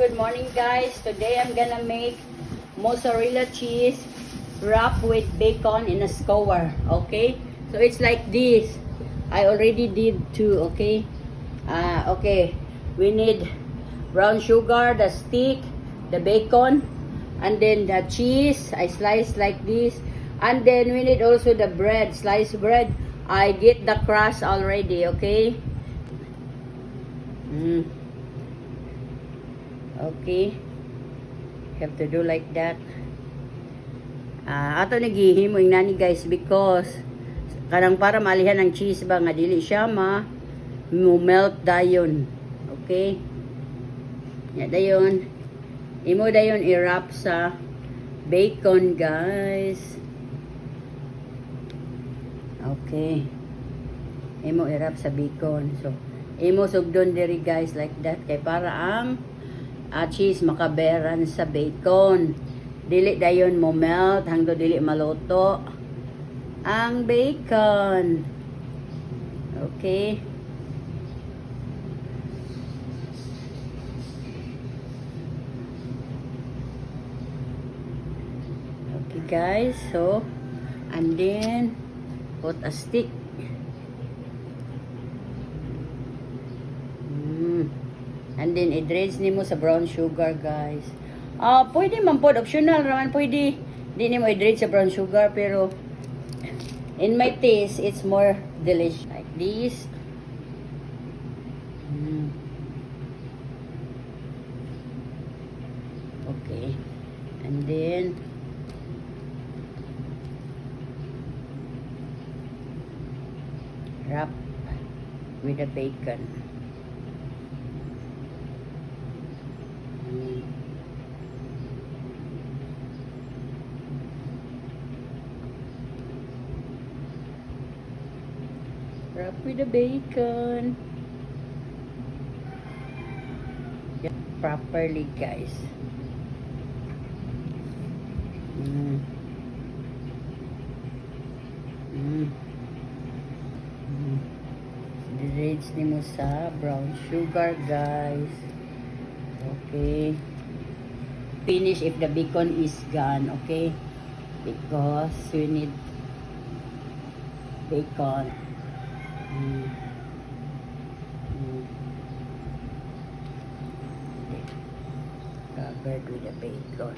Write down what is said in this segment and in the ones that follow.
good morning guys. Today I'm gonna make mozzarella cheese wrapped with bacon in a skewer. Okay, so it's like this. I already did two. Okay, okay, we need brown sugar, the stick, the bacon, and then the cheese I slice like this, and then we need also the bread, sliced bread. I get the crust already. Okay. Okay, have to do like that. Ato naghihimo yung nani guys because kanang para maalihan ng cheese ba nga dili siya melt dayon. Okay, ya dayon imo dayon i-wrap sa bacon guys. Okay, imo i-wrap sa bacon. So imo sugdon diri guys like that kay para ang cheese makaberan sa bacon. Dili dayon mo melt hangdo dili maluto ang bacon. Okay. Okay guys, so and then put a stick. And then, i-dredge nimo sa brown sugar, guys. Pwede man po, optional naman, pwede. Hindi nimo i-dredge sa brown sugar, pero in my taste, it's more delicious. Like this. Okay. And then, wrap with the bacon. Wrap with the bacon. Get properly, guys. Dredge nimo sa brown sugar, guys. Okay. Finish if the bacon is gone, okay? Because we need bacon. Covered with the bacon.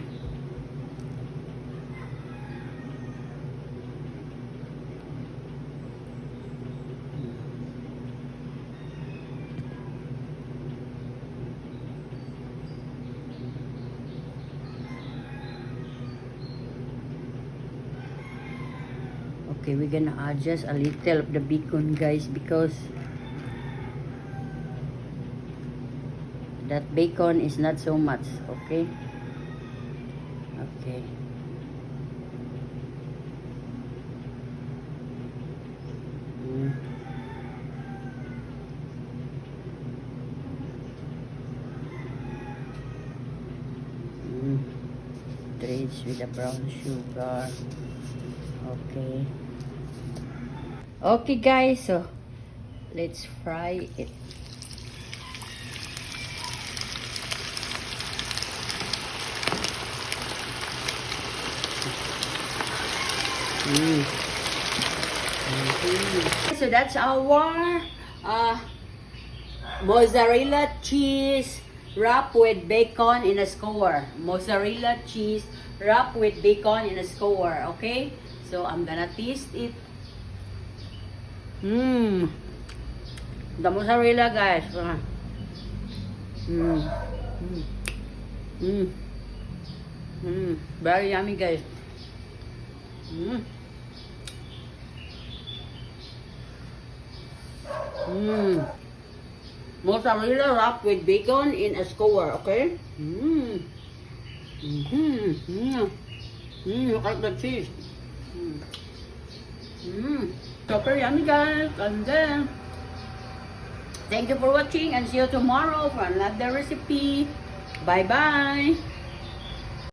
Okay, we're gonna adjust a little of the bacon, guys, because that bacon is not so much. Okay. Okay. Dredge with the brown sugar. Okay. Okay guys, so let's fry it. So that's our mozzarella cheese wrapped with bacon in a skewer. Mozzarella cheese wrapped with bacon in a skewer. Okay, so I'm gonna taste it. The mozzarella, guys. Very yummy, guys. Mozzarella wrapped with bacon in a skewer, okay? Look at the cheese. Super yummy, guys. And then, thank you for watching and see you tomorrow for another recipe. Bye-bye.